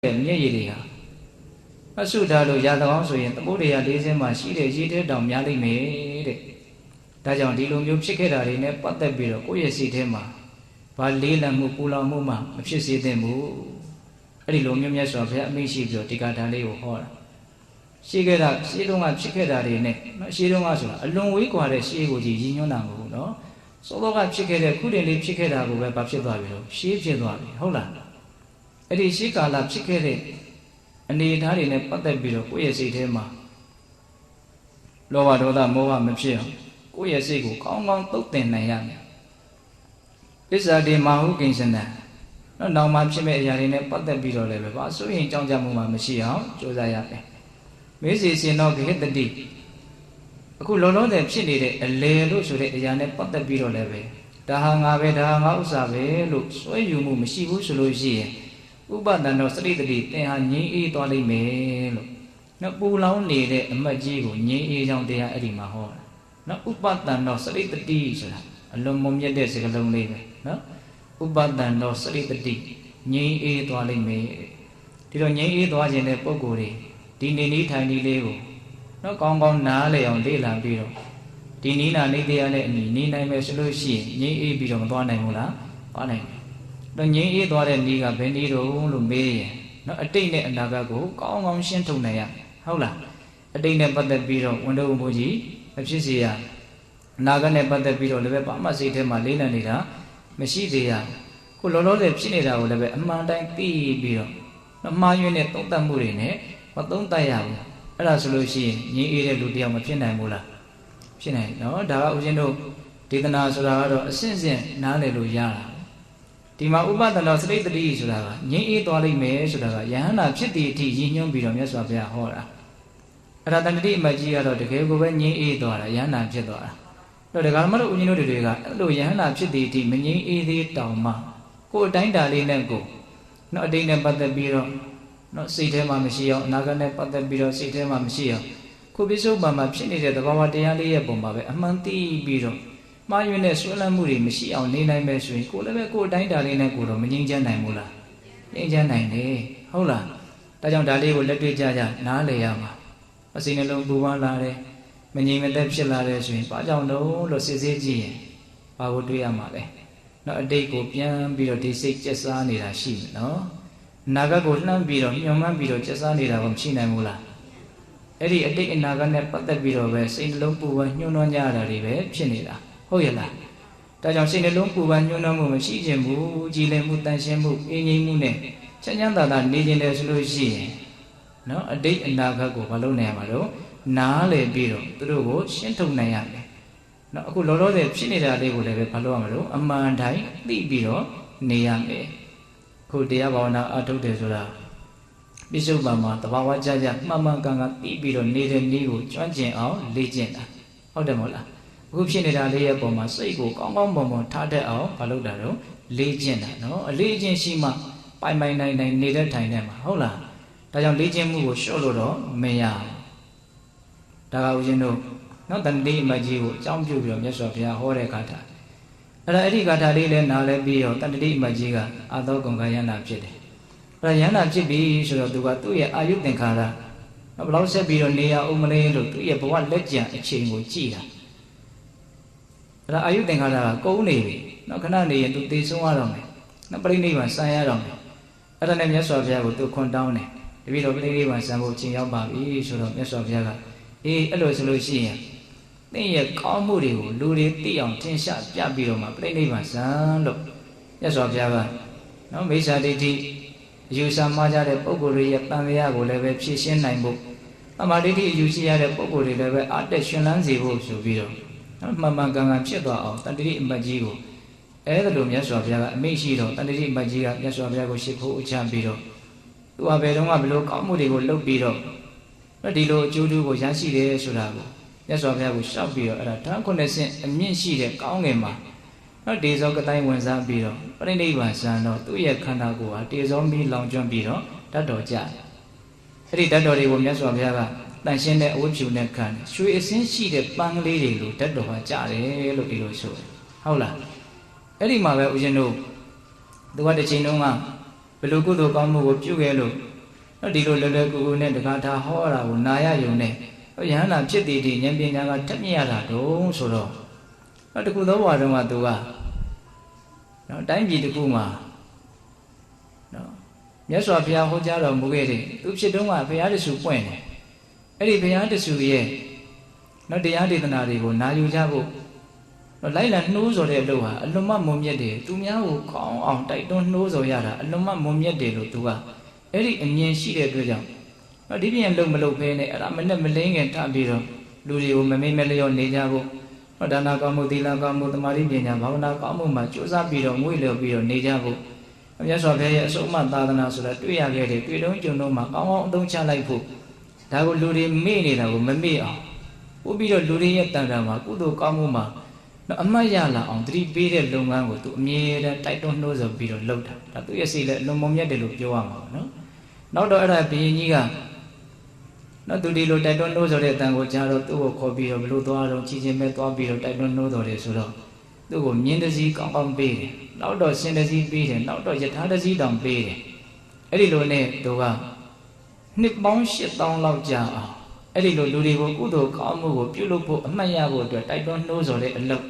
မျက်ရည်တွေဟာအဆုထားလို့ရာသကောင်းဆိုရင်သမုဒ္ဒရာ၄ဆင်းမှာရှိတဲ့ရည်ထဲတောင်များလိမ့်မယ်တဲ့ဒါကြောင့်ဒီလိုမျိုးဖြစ်ခဲ့တာတွေနဲ့ပတ်သက်ပြီးတော့ကိုယ့်ရဲ့စိတ်ထဲမှာဘာလေးလံမှုပူလောင်မှုမှမဖြစ်စေသင့်ဘူးအဲ့ဒီလိုမျိုးမြတ်စွာဘုရားအမိန့်ရှိပြီးတော့ဒီကထာလေးကိုဟောတာရှိခဲ့တာရှေးတုန်းကဖြစ်ခဲ့တာတွေနဲ့ရှေးတုန်းကဆိုတာအလွန်ဝေးကွာတဲ့ရှေးကိုကြီးရည်ညွှန်းတာမဟုတ်ဘူးနော်စောစောကဖြစ်ခဲ့တဲ့ခုတင်လေးဖြစ်ခဲ့တာကိုပဲဘာဖြစ်သွားပြီလို့ရှေးဖြစ်သွားပြီဟုတ်လားအဲ့ဒီရှေးကာလဖြစ်ခဲ့တဲ့အနေအထားတွေနဲ့ပတ်သက်ပြီးတော့ကိုယ့်ရဲ့စိတ်ထဲမှာလောဘဒေါသမောဟမဖြစ်အောင်ကိုယ့်ရဲ့စိတ်ကိုကောင်းကောင်းသုတ်သင်နိုင်ရမယ်ပစ္စာတိမဟုကိဉ္စနံနောက်မှဖြစ်မဲ့အရာတွေနဲ့ပတ်သက်ပြီးတော့လည်းပဲဘာဆိုရင်ကြောင်းကြမှုမှမရှိအောင်ကြိုးစားရမယ်မေစီစင်တော့ဂဟတတိအခုလုံးလုံးတဲ့ဖြစ်နေတဲ့အလေလို့ဆိုတဲ့အရာနဲ့ပတ်သက်ပြီးတော့လည်းပဲဒါဟာငါပဲဒါဟာငါဥစ္စာပဲလို့စွဲယူမှုမရှိဘူးဆိုလို့ရှိရင်ဥပဒံတော်စရိတတိသင်ဟာငြိမ်းအေးသွားလိမ့်မယ်လို့နော်ပူလောင်နေတဲ့အမတ်ကြီးကိုငြိမ်းအေးကြောင်းတရားအဲ့ဒီမှာဟောတာနော်ဥပဒံတော်စရိတတိဆိုတာအလွန်မုံမြတ်တဲ့စကားလုံးလေးပဲနော်ဥပဒံတော်စရိတတိငြိမ်းအေးသွားလိမ့်မယ်ဒီတော့ငြိမ်းအေးသွားခြင်းတဲ့ပုဂ္ဂိုလ်တွေဒီနေနည်းထိုင်နည်းလေးကိုနော်ကောင်းကောင်းနားလည်အောင်လေ့လာပြီးတော့ဒီနိနာနေတရားနဲ့အညီနေနိုင်မယ်ဆိုလို့ရှိရင်ငြိမ်းအေးပြီးတော့မသွားနိုင်ဘူးလားသွားနိုင်တယ်တော့ငြိမ်းအေးသွားတဲ့နည်းကဘယ်နည်းတော့လို့မေးရင်နော်အတိတ်နဲ့အနာဂတ်ကိုကောင်းကောင်းရှင်းထုတ်နိုင်ရဟုတ်လားအတိတ်နဲ့ပတ်သက်ပြီးတော့ဝန်တော်ဘုရားမဖြစ်စေရအနာဂတ်နဲ့ပတ်သက်ပြီးတော့လည်းပဲဘာမှစိတ်ထဲမှာလေးလံနေတာမရှိသေးရခုလောလောဆယ်ဖြစ်နေတာကိုလည်းပဲအမှန်တိုင်းသိပြီးတော့နော်မှားယွင်းတဲ့သုံးသပ်မှုတွေနဲ့မသုံးသပ်ရဘူးအဲ့ဒါဆိုလို့ရှိရင်ငြိမ်းအေးတဲ့လူတယောက်မဖြစ်နိုင်ဘူးလားဖြစ်နိုင်နော်ဒါကဦးဇင်းတို့ဒေသနာဆိုတာကတော့အစဉ်စဉ်နားလည်လို့ရတာဒီမှာဥပဒနာစရိတ္တိဆိုတာကငြိမ်းအေးသွားလိမ့်မယ်ဆိုတာကယဟန္တာဖြစ်တဲ့အထိရည်ညွှန်းပြီးတော့မြတ်စွာဘုရားဟောတာအဲ့ဒါတဏှတိအမကြီးကတော့တကယ်ကိုပဲငြိမ်းအေးသွားတာယဟန္တာဖြစ်သွားတာတော့ဒကာမတို့ဦးဇင်းတို့တွေကအဲ့လိုယဟန္တာဖြစ်တဲ့အထိမငြိမ်းအေးသေးတောင်မှကိုယ်အတိုင်းတာလေးနဲ့ကိုနော်အတိတ်နဲ့ပတ်သက်ပြီးတော့နော်စိတ်ထဲမှာမရှိအောင်အနာဂတ်နဲ့ပတ်သက်ပြီးတော့စိတ်ထဲမှာမရှိအောင်ခုပိစုပ္ပန်မှာဖြစ်နေတဲ့သဘာဝတရားလေးရဲ့ပုံမှာပဲအမှန်သိပြီးတော့မှားယွင်းတဲ့ဆွဲလန်းမှုတွေမရှိအောင်နေနိုင်မယ်ဆိုရင်ကိုယ်လည်းပဲကိုယ်အတိုင်းတာလေးနဲ့ကိုယ်တော့မငြိမ်းချမ်းနိုင်ဘူးလားငြိမ်းချမ်းနိုင်တယ်ဟုတ်လားဒါကြောင့်ဒါလေးကိုလက်တွေ့ကြကြနားလည်ရမှာအစိနှလုံးပူပန်လာတယ်မငြိမ်မသက်ဖြစ်လာတယ်ဆိုရင်ဘာကြောင့်လို့စစ်ဆေးကြည့်ရင်ဘာကိုတွေးရမှာလဲနော်အတိတ်ကိုပြန်ပြီးတော့ဒီစိတ်ကျက်စားနေတာရှိမယ်နော်အနာဂတ်ကိုလှမ်းပြီးတော့ညှော်မှန်းပြီးတော့ကျက်စားနေတာကမရှိနိုင်ဘူးလားအဲ့ဒီအတိတ်အနာဂတ်နဲ့ပတ်သက်ပြီးတော့ပဲစိတ်နှလုံးပူပန်ညှိုးနှွမ်းကြတာတွေပဲဖြစ်နေတာဟုတ်ရဲ့လားဒါကြောင့်စိတ်နှလုံးပူပန်ညှိုးနှွမ်းမှုမရှိခြင်းဘူးကြည်လင်မှုတန်ရှင်းမှုအင်းငြိမ်မှုနဲ့ချမ်းချမ်းသာသာနေခြင်းတယ်ဆိုလို့ရှိရင်နော်အတိတ်အနာဂတ်ကိုမလုပ်နိုင်ရမှာတော့နားလည်ပြီးတော့သူတို့ကိုရှင်းထုတ်နိုင်ရမယ်နော်အခုလောလောဆယ်ဖြစ်နေတာလေးကိုလည်းပဲမလုပ်ရမှာလို့အမှန်တိုင်းသိပြီးတော့နေရမယ်ခုတရားဘာဝနာအထုတ်တယ်ဆိုတာပိစုပ္ပန်မှာတဘာဝကြကြမှန်မှန်ကန်ကန်သိပြီးတော့နေတဲ့နည်းကိုကျွမ်းကျင်အောင်လေ့ကျင့်တာဟုတ်တယ်မဟုတ်လားအခုဖြစ်နေတာလေးရဲ့ပုံမှာစိတ်ကိုကောင်းကောင်းမွန်မွန်ထားတတ်အောင်မလုပ်တာတော့လေ့ကျင့်တာနော်အလေ့အကျင့်ရှိမှပိုင်နိုင်နေတဲ့ထိုင်ထဲမှာဟုတ်လားဒါကြောင့်လေ့ကျင့်မှုကိုလျှော့လို့တော့မရဘူးဒါကဦးဇင်းတို့နော်တဏှတိအမကြီးကိုအကြောင်းပြုပြီးတော့မြတ်စွာဘုရားဟောတဲ့ဂါထာအဲ့ဒီဂါထာလေးလည်းနားလဲပြီးတော့တဏှတိအမကြီးကအသောကုန်ကယန္တာဖြစ်တယ်အဲ့ဒါယန္တာဖြစ်ပြီဆိုတော့သူကသူ့ရဲ့အာယုသင်္ခါရဘယ်လောက်ဆက်ပြီးတော့နေရအောင်မလဲလို့သူ့ရဲ့ဘဝလက်ကျန်အချိန်ကိုကြည့်တာအဲ့ဒါအာယုသင်္ခါရကကုန်နေပြီနော်ခဏနေရင်သူသေဆုံးရတော့မယ်နော်ပြိဋိဘံဆံရတော့မယ်အဲ့ဒါနဲ့မြတ်စွာဘုရားကိုသူခွန်တောင်းတယ်တပည့်တော်ပြိဋိဘံဆံဖို့အချိန်ရောက်ပါပြီဆိုတော့မြတ်စွာဘုရားကအေးအဲ့လိုဆိုလို့ရှိရင်သင်ရဲ့ကောင်းမှုတွေကိုလူတွေသိအောင်ထင်ရှားပြပြီးတော့မှပြိဋိဘံဆံလို့မြတ်စွာဘုရားကနော်မိစ္ဆာဒိဋ္ဌိအယူဆမှားကြတဲ့ပုဂ္ဂိုလ်တွေရဲ့တန်လျာကိုလည်းပဲဖြည့်ရှင်းနိုင်ဖို့သမာဓိဋ္ဌိအယူရှိရတဲ့ပုဂ္ဂိုလ်တွေလည်းပဲအတက်ရှင်လန်းစေဖို့ဆိုပြီးတော့နော်မှန်မှန်ကန်ကန်ဖြစ်သွားအောင်တဏှတိအမတ်ကြီးကိုအဲ့ဒါလိုမြတ်စွာဘုရားကအမိန့်ရှိတော့တဏှတိအမတ်ကြီးကမြတ်စွာဘုရားကိုရှေ့ဖို့အချပြီးတော့သူဟာဘယ်တော့မှဘလို့ကောင်းမှုတွေကိုလုပ်ပြီးတော့ဒီလိုအကျိုးတူကိုရရှိတယ်ဆိုတာကိုမြတ်စွာဘုရားကိုရှောက်ပြီးတော့အဲ့ဒါဓာတ်90ဆင့်အမြင့်ရှိတဲ့ကောင်းငင်မှာနော်ဒေဇောကတိုင်းဝင်စားပြီးတော့ပြိဋိဘံဆံတော့သူ့ရဲ့ခန္ဓာကိုယ်ဟာဒေဇောမီလောင်ကျွမ်းပြီးတော့ဓာတ်တော်ကြတယ်အဲ့ဒီဓာတ်တော်တွေကိုမြတ်စွာဘုရားကတန်ရှင်းတဲ့အဝတ်ဖြူနဲ့ခံတယ်ရွှေအစင်းရှိတဲ့ပန်းကလေးတွေလိုဓာတ်တော်ဟာကြတယ်လို့ဒီလိုဆိုတယ်ဟုတ်လားအဲ့ဒီမှာပဲဦးဇင်းတို့သူကတစ်ချိန်လုံးကဘယ်လိုကုသိုလ်ကောင်းမှုကိုပြုခဲ့လို့ ဒီလိုလွယ်လွယ်ကူကူနဲ့တခါထားဟောတာကိုနာရယုံနဲ့ယဟန္တာဖြစ်တည်တည်ဉာဏ်ပညာကတက်မြင့်ရတာတုံးဆိုတော့တခုသောဘဝတုန်းကသူကတိုင်းပြည်တစ်ခုမှာမြတ်စွာဘုရားဟောကြားတော်မူခဲ့တဲ့သူဖြစ်တုန်းကဘုရားတဆူပွင့်တယ်အဲ့ဒီဘုရားတဆူရဲ့တရားဒေသနာတွေကိုနာယူကြဖို့လိုက်လံနှိုးဆော်တဲ့အလုပ်ဟာအလွန်မှမွန်မြတ်တယ်သူများကိုကောင်းအောင်တိုက်တွန်းနှိုးဆော်ရတာအလွန်မှမွန်မြတ်တယ်လို့သူကအဲ့ဒီအမြင်ရှိတဲ့အတွက်ကြောင့်ဒီပြင်လုံမလုပ်ဘဲနဲ့အဲ့ဒါမနဲ့မလင်းခင်ထားပြီးတော့လူတွေကိုမမေ့မလျော့နေကြဖို့ဒါနကောင်းမှုသီလကောင်းမှုသမာဓိပညာဘာဝနာကောင်းမှုမှာကြိုးစားပြီးတော့ငွေလျော်ပြီးတော့နေကြဖို့မြတ်စွာဘုရားရဲ့အဆုံးအမသာသနာဆိုတာတွေ့ရခဲ့တယ်တွေ့တုံးကြုံတော့မှကောင်းကောင်းအသုံးချလိုက်ဖို့ဒါကိုလူတွေမေ့နေတာကိုမမေ့အောင်ပို့ပြီးတော့လူတွေရဲ့တန်တာမှာကုသိုလ်ကောင်းမှုမှာအမှတ်ရလာအောင်တတိပေးတဲ့လုပ်ငန်းကိုသူအမြဲတမ်းတိုက်တွန်းနှိုးဆော်ပြီးတော့လုပ်တာဒါသူရဲ့စိတ်လည်းအလွန်မုံမြတ်တယ်လို့ပြောရမှာပေါ့နော်နောက်တော့အဲ့ဒါဘုရင်ကြီးကသူဒီလိုတိုက်တွန်းနှိုးဆော်တဲ့အတန်ကိုကြားတော့သူ့ကိုခေါ်ပြီးတော့ဘလို့သွားတော့ချီချင်းပဲသွားပြီးတော့တိုက်တွန်းနှိုးဆော်တယ်ဆိုတော့သူ့ကိုမြင်းတစည်းကောင်းကောင်းပေးတယ်နောက်တော့ရှင်တစည်းပေးတယ်နောက်တော့ယထာတစည်းတောင်ပေးတယ်အဲ့ဒီလိုနဲ့သူကနှစ်ပေါင်း8000လောက်ကြာအောင်အဲ့ဒီလိုလူတွေကိုကုသိုလ်ကောင်းမှုကိုပြုလုပ်ဖို့အမှတ်ရဖို့အတွက်တိုက်တွန်းနှိုးဆော်တဲ့အလုပ်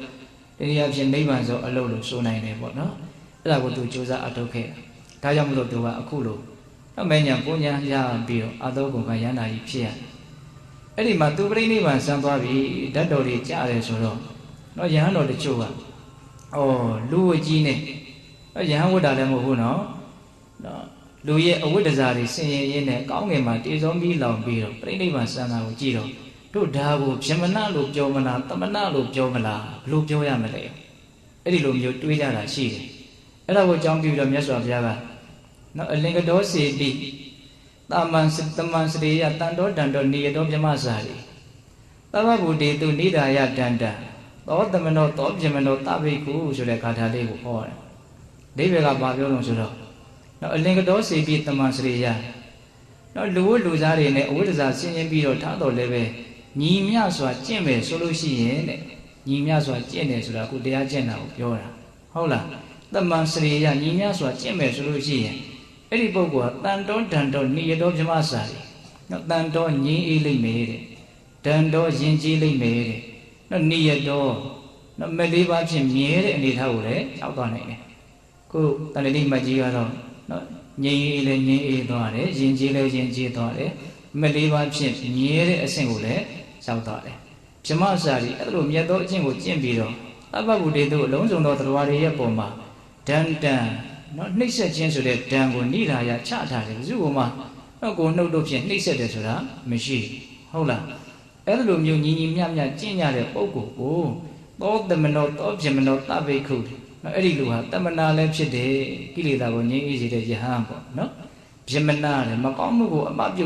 တရားဖြင့်နိဗ္ဗာန်ဆိုအလုပ်လို့ဆိုနိုင်တယ်ပေါ့နော်အဲ့ဒါကိုသူစူးစမ်းအထောက်ခဲ့ဒါကြောင့်မလို့သူကအခုလိုမဉ္ဇဉ်ပူညာရပြီးတော့အသောကုန်ကရဟန္တာကြီးဖြစ်ရတယ်အဲ့ဒီမှာသူပြိဋိဘံဆံသွားပြီဓာတ်တော်တွေကြားတယ်ဆိုတော့ရဟန်းတော်တချို့ကလူဝကြီးနဲ့ရဟန်းဝတ်တာလည်းမဟုတ်ဘူးနော်လူရဲ့အဝတ်တစားတွေဆင်ရင်ရင်းနဲ့ကောင်းငင်မှာတေဆုံးပြီးလောင်ပြီးတော့ပြိဋိဘံဆံတာကိုကြည့်တော့တို့ဒါကိုဗြဟ္မဏလို့ပြောမလားတမဏလို့ပြောမလားဘလို့ပြောရမလဲအဲ့ဒီလိုမျိုးတွေးကြတာရှိတယ်အဲ့ဒါကိုအကြောင်းပြုတော့မြတ်စွာဘုရားကအလင်္ကတောစေတိတာမန်စရိယတန်တော်တန်တော်နိယတော်ဗြဟ္မစာရီသဗ္ဗဗုတေတုနိဒာယတန္တသောတမနောသောဗြဟ္မနောတဘိက္ခုဆိုတဲ့ဂါထာလေးကိုဟောတယ်။အိဗေကဘာပြောလို့ဆိုတော့အလင်္ကတောစေတိတမန်စရိယလူဝတ်လူစားတွေနဲ့အဝိဒ္ဒစာဆင်းရဲပြီးတော့ထားတော်လည်းပဲညီမြစွာကျင့်မယ်ဆိုလို့ရှိရင်တဲ့ညီမြစွာကျင့်တယ်ဆိုတာခုတရားကျင့်တာကိုပြောတာဟုတ်လားတမန်စရိယညီမြစွာကျင့်မယ်ဆိုလို့ရှိရင်အဲ့ဒီပုဂ္ဂိုလ်ကတန်တော်တန်တော်နိယတော်ဗြဟ္မစာရီတန်တော်ငြင်းအေးလိမ့်မယ်တဲ့တန်တော်ယဉ်ကျေးလိမ့်မယ်တဲ့နိယတော်မလေးပါးဖြင့်မြဲတဲ့အနေထားကိုလည်းရောက်သွားနိုင်တယ်ခုတန်တိမကြီးကတော့ငြင်းအေးလည်းငြင်းအေးသွားတယ်ယဉ်ကျေးလည်းယဉ်ကျေးသွားတယ်မလေးပါးဖြင့်မြဲတဲ့အဆင့်ကိုလည်းရောက်သွားတယ်ဗြဟ္မစာရီအဲ့လိုမြတ်သောအကျင့်ကိုကျင့်ပြီးတော့သဗ္ဗဗုတေတုအလုံးစုံသောတရားတွေရဲ့ပုံမှာဒန္တံနှိပ်စက်ခြင်းဆိုတဲ့ဒဏ်ကိုနိရာယချထားတယ်ဘယ်သူ့ကိုမှကိုနှုတ်တို့ဖြင့်နှိပ်စက်တယ်ဆိုတာမရှိဟုတ်လားအဲ့လိုမျိုးညီညီမျှမျှကျင့်ကြတဲ့ပုဂ္ဂိုလ်ကိုသောတမနောသောဗြဟ္မနောတဘိက္ခုအဲ့ဒီလူဟာတမနာလည်းဖြစ်တယ်ကိလေသာကိုငြိမ်းအေးစေတဲ့ယဟန်ပေါ့နော်ဗြဟ္မနာတယ်မကောင်းမှုကိုအပပြု